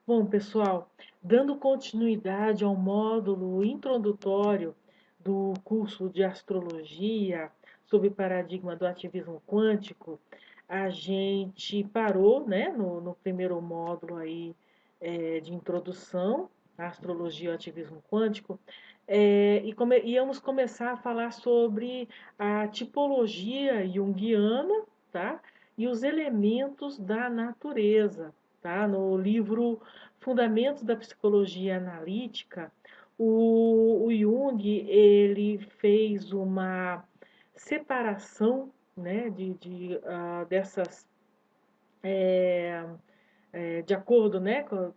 Bom, pessoal, dando continuidade ao módulo introdutório do curso de astrologia sob o paradigma do ativismo quântico, a gente parou, né, no primeiro módulo aí de introdução à astrologia e ao ativismo quântico, íamos começar a falar sobre a tipologia junguiana, tá? E os elementos da natureza, tá? No livro Fundamentos da Psicologia Analítica, o Jung ele fez uma separação, né, dessas de acordo, né, com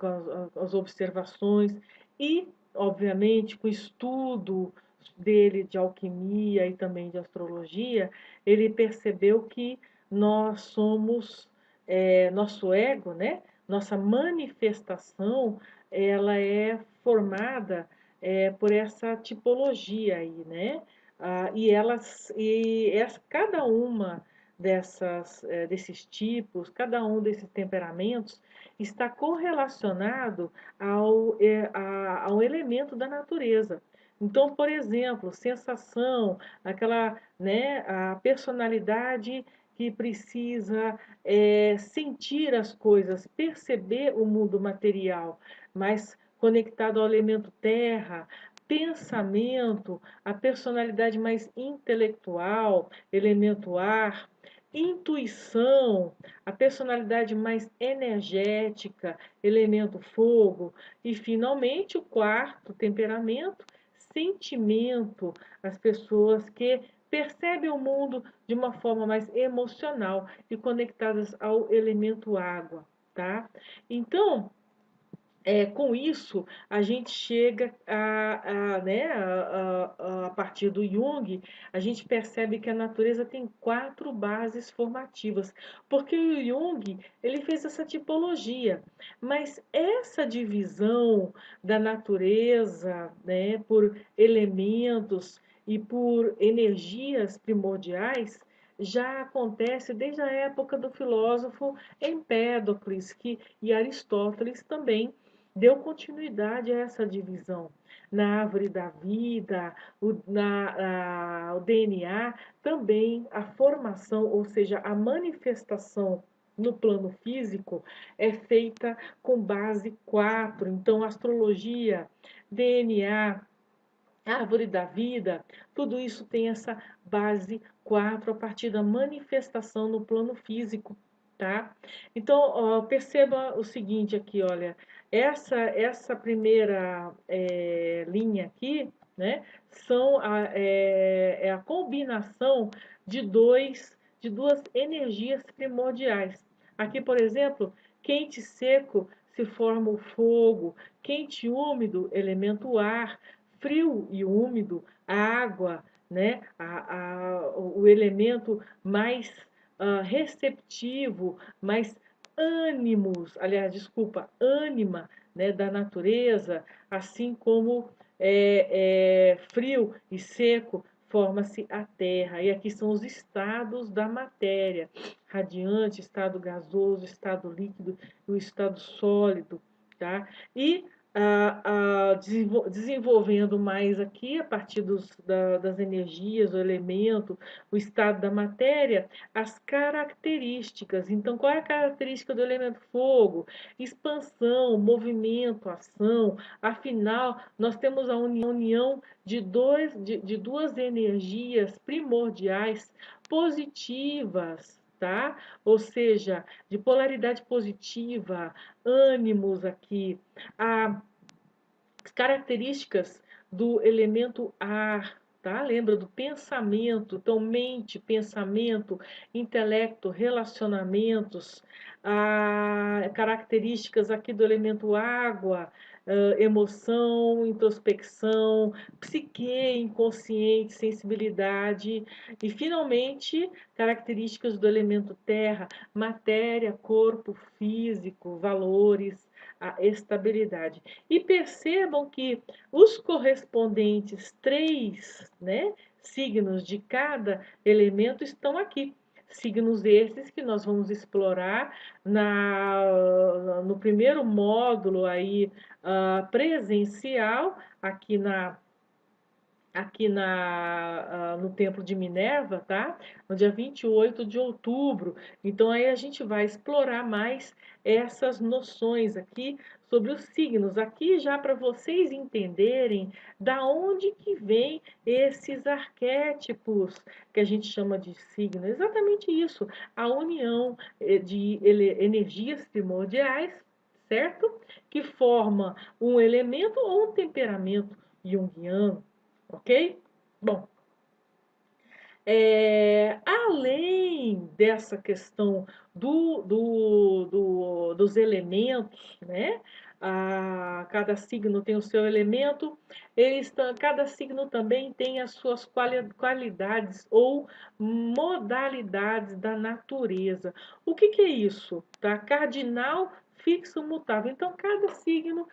as observações e, obviamente, com o estudo dele de alquimia e também de astrologia, ele percebeu que nós somos, nosso ego, né, nossa manifestação, ela é formada por essa tipologia aí, né? Cada uma desses tipos, cada um desses temperamentos está correlacionado ao elemento da natureza. Então, por exemplo, sensação, aquela, né, a personalidade que precisa sentir as coisas, perceber o mundo material, mas conectado ao elemento terra, pensamento, a personalidade mais intelectual, elemento ar, intuição, a personalidade mais energética, elemento fogo, e finalmente o quarto temperamento, sentimento, as pessoas que percebem o mundo de uma forma mais emocional e conectadas ao elemento água, tá? Então, com isso, a gente chega né, a partir do Jung, a gente percebe que a natureza tem 4 bases formativas, porque o Jung ele fez essa tipologia, mas essa divisão da natureza, né, por elementos e por energias primordiais já acontece desde a época do filósofo Empédocles, e Aristóteles também deu continuidade a essa divisão. Na árvore da vida, o DNA, também a formação, ou seja, a manifestação no plano físico é feita com base 4. Então, astrologia, DNA, árvore da vida, tudo isso tem essa base 4 a partir da manifestação no plano físico, tá? Então, perceba o seguinte aqui, olha, essa primeira linha aqui, né, é a combinação de duas energias primordiais. Aqui, por exemplo, quente e seco se forma o fogo, quente e úmido, elemento ar, frio e úmido, a água, né, o elemento mais receptivo, mais ânimos, aliás, desculpa, ânima, né, da natureza, assim como frio e seco forma-se a terra. E aqui são os estados da matéria: radiante, estado gasoso, estado líquido e o estado sólido, tá? E desenvolvendo mais aqui, a partir das energias, do elemento, o estado da matéria, as características. Então, qual é a característica do elemento fogo? Expansão, movimento, ação. Afinal, nós temos a união de duas energias primordiais positivas, tá? Ou seja, de polaridade positiva, ânimos aqui. As características do elemento ar, tá? Lembra do pensamento, então mente, pensamento, intelecto, relacionamentos, características aqui do elemento água, emoção, introspecção, psique, inconsciente, sensibilidade e finalmente características do elemento terra, matéria, corpo físico, valores, a estabilidade. E percebam que os correspondentes 3, né, signos de cada elemento estão aqui. Signos esses que nós vamos explorar no primeiro módulo aí, presencial, no Templo de Minerva, tá? No dia 28 de outubro. Então, aí a gente vai explorar mais essas noções aqui sobre os signos. Aqui já para vocês entenderem da onde que vem esses arquétipos que a gente chama de signo. Exatamente isso, a união de energias primordiais, certo? Que forma um elemento ou um temperamento junguiano. Ok? Bom, além dessa questão dos elementos, né? Cada signo tem o seu elemento, cada signo também tem as suas qualidades ou modalidades da natureza. O que, que é isso? Tá? Cardinal, fixo, mutável. Então, cada signo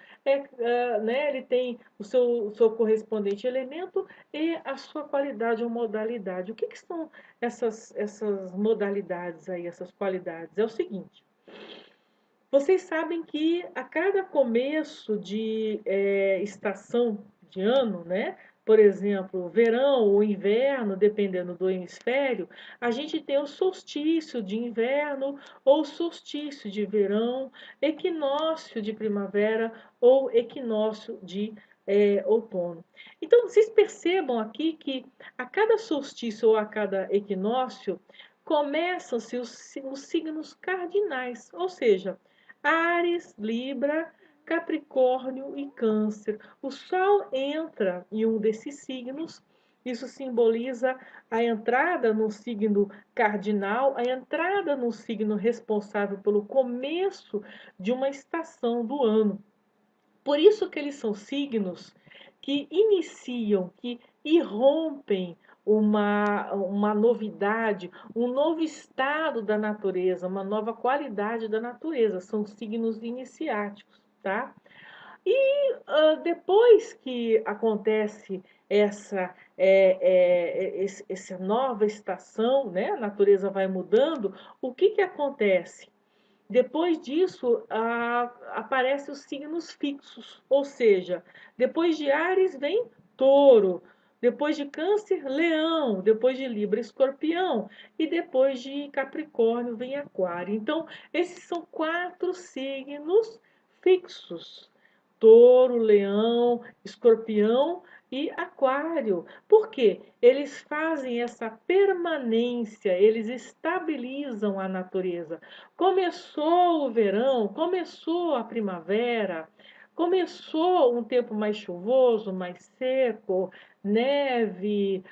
né, ele tem o seu correspondente elemento e a sua qualidade ou modalidade. O que, que são essas modalidades aí, essas qualidades? É o seguinte: vocês sabem que a cada começo de estação de ano, né? Por exemplo, verão ou inverno, dependendo do hemisfério, a gente tem o solstício de inverno ou solstício de verão, equinócio de primavera ou equinócio de outono. Então, vocês percebam aqui que a cada solstício ou a cada equinócio começam-se os signos cardinais, ou seja, Áries, Libra, Capricórnio e Câncer. O Sol entra em um desses signos. Isso simboliza a entrada no signo cardinal, a entrada no signo responsável pelo começo de uma estação do ano. Por isso que eles são signos que iniciam, que irrompem uma novidade, um novo estado da natureza, uma nova qualidade da natureza. São signos iniciáticos, tá? E depois que acontece essa nova estação, né? A natureza vai mudando, o que, que acontece? Depois disso, aparecem os signos fixos, ou seja, depois de Áries vem Touro, depois de Câncer, Leão, depois de Libra, Escorpião, e depois de Capricórnio vem Aquário. Então, esses são 4 signos fixos: Touro, Leão, Escorpião e Aquário. Por quê? Eles fazem essa permanência, eles estabilizam a natureza. Começou o verão, começou a primavera, começou um tempo mais chuvoso, mais seco, neve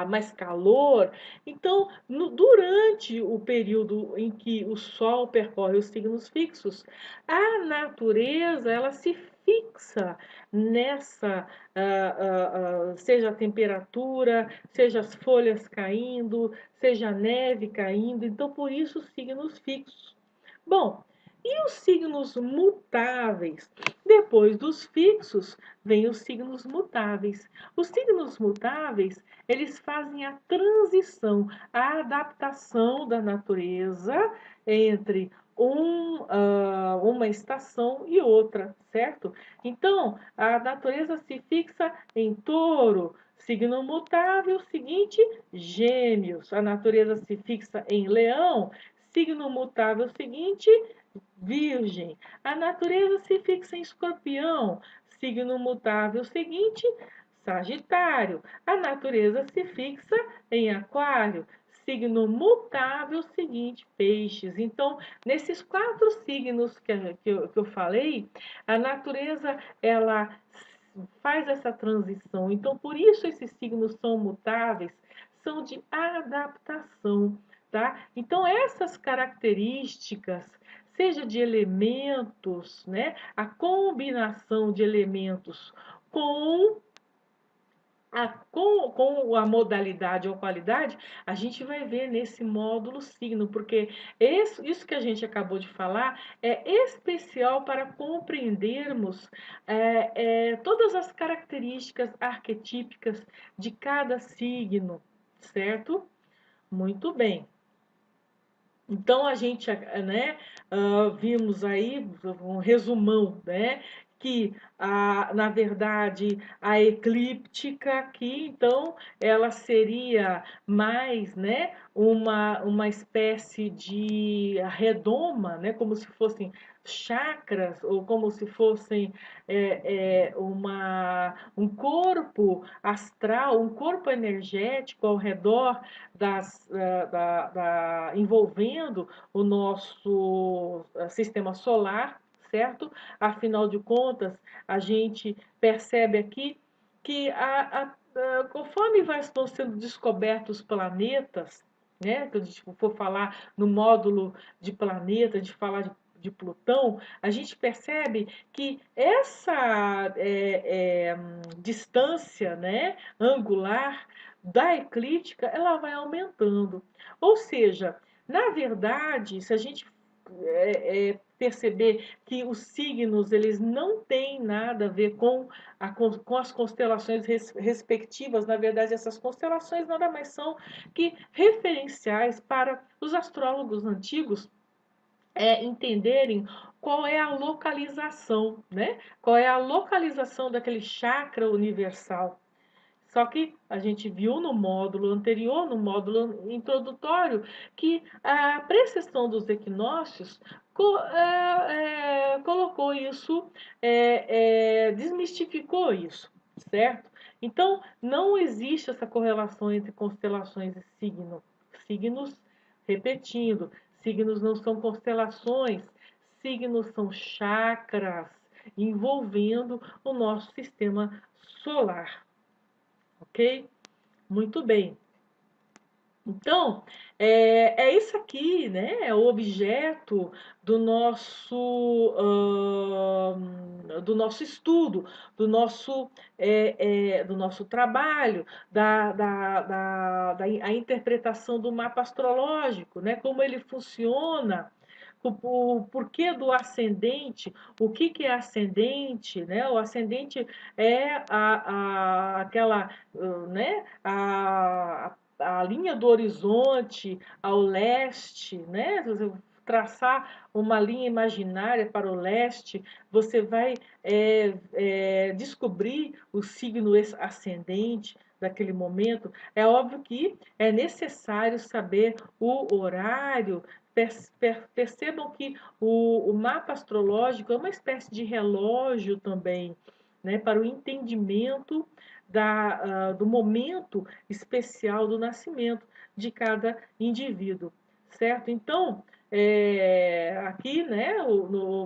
mais calor. Então, durante o período em que o Sol percorre os signos fixos, a natureza ela se fixa nessa, seja a temperatura, seja as folhas caindo, seja a neve caindo. Então, por isso, os signos fixos. Bom, e os signos mutáveis? Depois dos fixos, vem os signos mutáveis. Os signos mutáveis, eles fazem a transição, a adaptação da natureza entre uma estação e outra, certo? Então, a natureza se fixa em Touro, signo mutável, seguinte, Gêmeos. A natureza se fixa em Leão, signo mutável seguinte, Virgem. A natureza se fixa em Escorpião, signo mutável seguinte, Sagitário. A natureza se fixa em Aquário, signo mutável seguinte, Peixes. Então, nesses 4 signos que eu falei, a natureza ela faz essa transição. Então, por isso esses signos são mutáveis, são de adaptação, tá? Então, essas características, seja de elementos, né? A combinação de elementos com Com a modalidade ou qualidade, a gente vai ver nesse módulo signo, porque isso que a gente acabou de falar é especial para compreendermos todas as características arquetípicas de cada signo, certo? Muito bem. Então a gente, né, vimos aí um resumão, né, que na verdade a eclíptica aqui, então, ela seria mais, né, uma espécie de redoma, né, como se fossem chakras ou como se fossem um corpo astral, um corpo energético ao redor envolvendo o nosso sistema solar, certo? Afinal de contas, a gente percebe aqui que conforme vão sendo descobertos planetas, né? Que a gente for falar no módulo de planeta, de falar de Plutão, a gente percebe que essa distância, né, angular da eclíptica, ela vai aumentando. Ou seja, na verdade, se a gente perceber que os signos eles não têm nada a ver com as constelações respectivas, na verdade, essas constelações nada mais são que referenciais para os astrólogos antigos entenderem qual é a localização, né? Qual é a localização daquele chakra universal. Só que a gente viu no módulo anterior, no módulo introdutório, que a precessão dos equinócios colocou isso, desmistificou isso, certo? Então, não existe essa correlação entre constelações e signos. Signos, repetindo, signos não são constelações, signos são chakras envolvendo o nosso sistema solar. Ok? Muito bem. Então, isso aqui, né? É o objeto do nosso estudo, do nosso trabalho, a interpretação do mapa astrológico, né? Como ele funciona, o porquê do ascendente, o que é ascendente, né? O ascendente é aquela, né? A linha do horizonte ao leste, né? Traçar uma linha imaginária para o leste, você vai descobrir o signo ascendente daquele momento. É óbvio que é necessário saber o horário. Percebam que o mapa astrológico é uma espécie de relógio também, né, para o entendimento do momento especial do nascimento de cada indivíduo, certo? Então, aqui, né,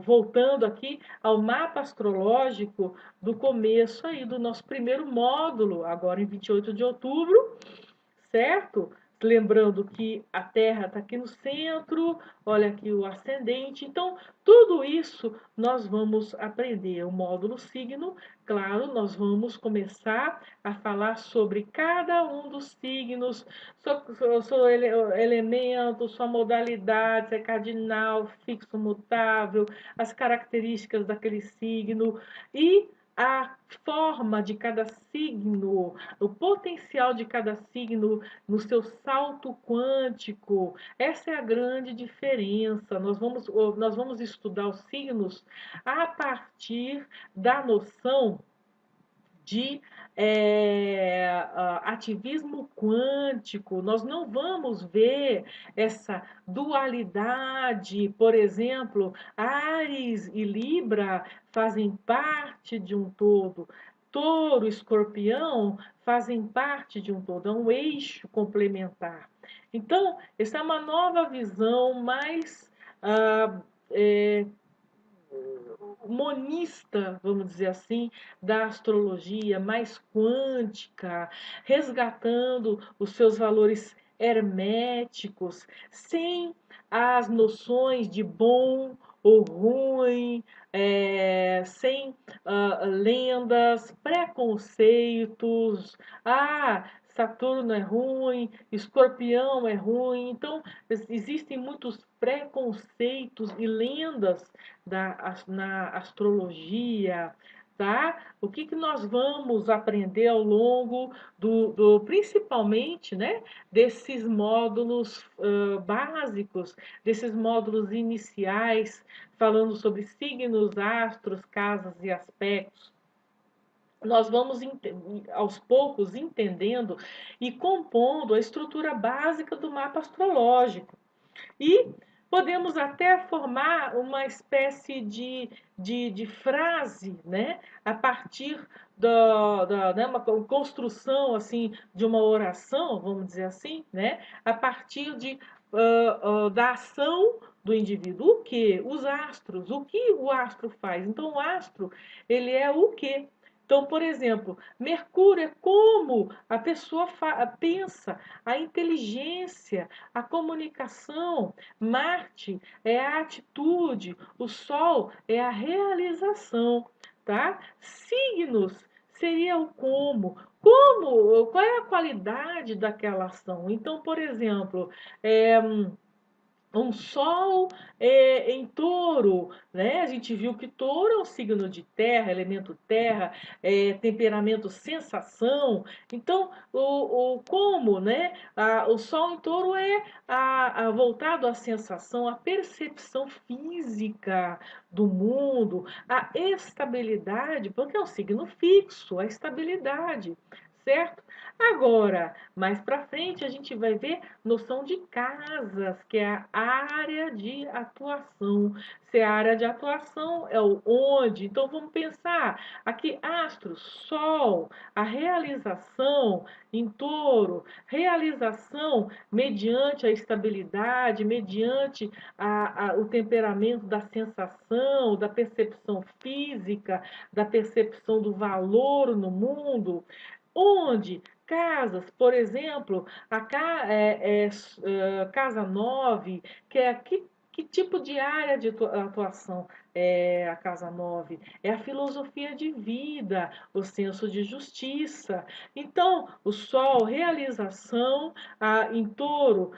voltando aqui ao mapa astrológico do começo aí do nosso primeiro módulo, agora em 28 de outubro, certo? Lembrando que a Terra está aqui no centro, olha aqui o ascendente. Então, tudo isso nós vamos aprender. O módulo signo, claro, nós vamos começar a falar sobre cada um dos signos, seu elemento, sua modalidade, se é cardinal, fixo, mutável, as características daquele signo e a forma de cada signo, o potencial de cada signo no seu salto quântico. Essa é a grande diferença. Nós vamos estudar os signos a partir da noção de ativismo quântico. Nós não vamos ver essa dualidade, por exemplo, Áries e Libra fazem parte de um todo. Touro e Escorpião fazem parte de um todo, é um eixo complementar. Então, essa é uma nova visão mais monista, vamos dizer assim, da astrologia, mais quântica, resgatando os seus valores herméticos, sem as noções de bom ou ruim, sem lendas, preconceitos. Saturno é ruim, Escorpião é ruim. Então, existem muitos preconceitos e lendas na astrologia, tá? O que nós vamos aprender ao longo principalmente, né, desses módulos básicos, desses módulos iniciais, falando sobre signos, astros, casas e aspectos. Nós vamos aos poucos entendendo e compondo a estrutura básica do mapa astrológico. E podemos até formar uma espécie de frase, né? A partir né? Uma construção assim de uma oração, vamos dizer assim, né? A partir da ação do indivíduo. O que? Os astros. O que o astro faz? Então, o astro, ele é o quê? Então, por exemplo, Mercúrio é como a pessoa pensa, a inteligência, a comunicação. Marte é a atitude, o Sol é a realização, tá? Signos seria o como. Qual é a qualidade daquela ação? Então, por exemplo, um sol em touro, né? A gente viu que touro é um signo de terra, elemento terra, temperamento sensação. Então, como, né? O sol em touro é voltado à sensação, à percepção física do mundo, à estabilidade, porque é um signo fixo, a estabilidade, certo? Agora, mais para frente, a gente vai ver noção de casas, que é a área de atuação. Se a área de atuação é o onde, então vamos pensar aqui, astros, Sol, a realização em touro, realização mediante a estabilidade, mediante o temperamento da sensação, da percepção física, da percepção do valor no mundo, onde casas, por exemplo, casa 9, que tipo de área de atuação é a casa 9? É a filosofia de vida, o senso de justiça. Então, o Sol, realização, em touro,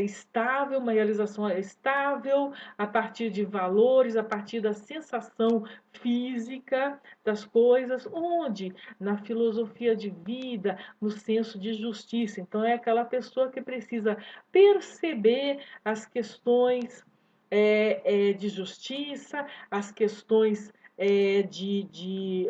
estável, uma realização estável, a partir de valores, a partir da sensação física das coisas, onde? Na filosofia de vida, no senso de justiça. Então, é aquela pessoa que precisa perceber as questões de justiça, as questões de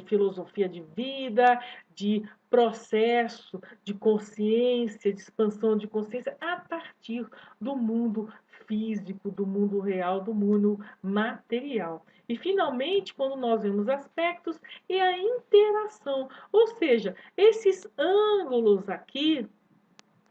filosofia de vida, de processo de consciência, de expansão de consciência a partir do mundo físico, do mundo real, do mundo material. E, finalmente, quando nós vemos aspectos, é a interação, ou seja, esses ângulos aqui,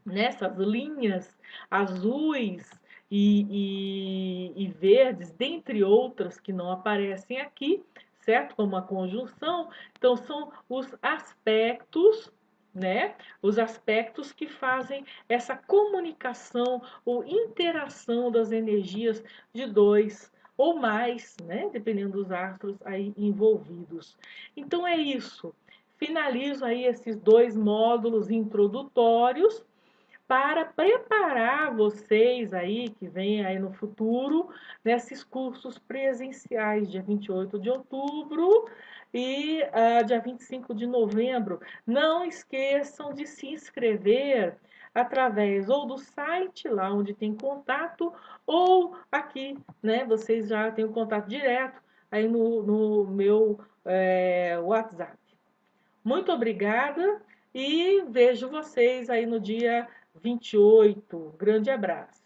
nessas linhas azuis e verdes, dentre outras que não aparecem aqui, certo? Como a conjunção. Então, são os aspectos, né? Os aspectos que fazem essa comunicação ou interação das energias de dois ou mais, né? Dependendo dos astros aí envolvidos. Então, é isso. Finalizo aí esses dois módulos introdutórios para preparar vocês aí, que vem aí no futuro, nesses cursos presenciais, dia 28 de outubro e dia 25 de novembro. Não esqueçam de se inscrever através ou do site, lá onde tem contato, ou aqui, né? Vocês já têm o contato direto aí no meu WhatsApp. Muito obrigada e vejo vocês aí no dia 28. Grande abraço.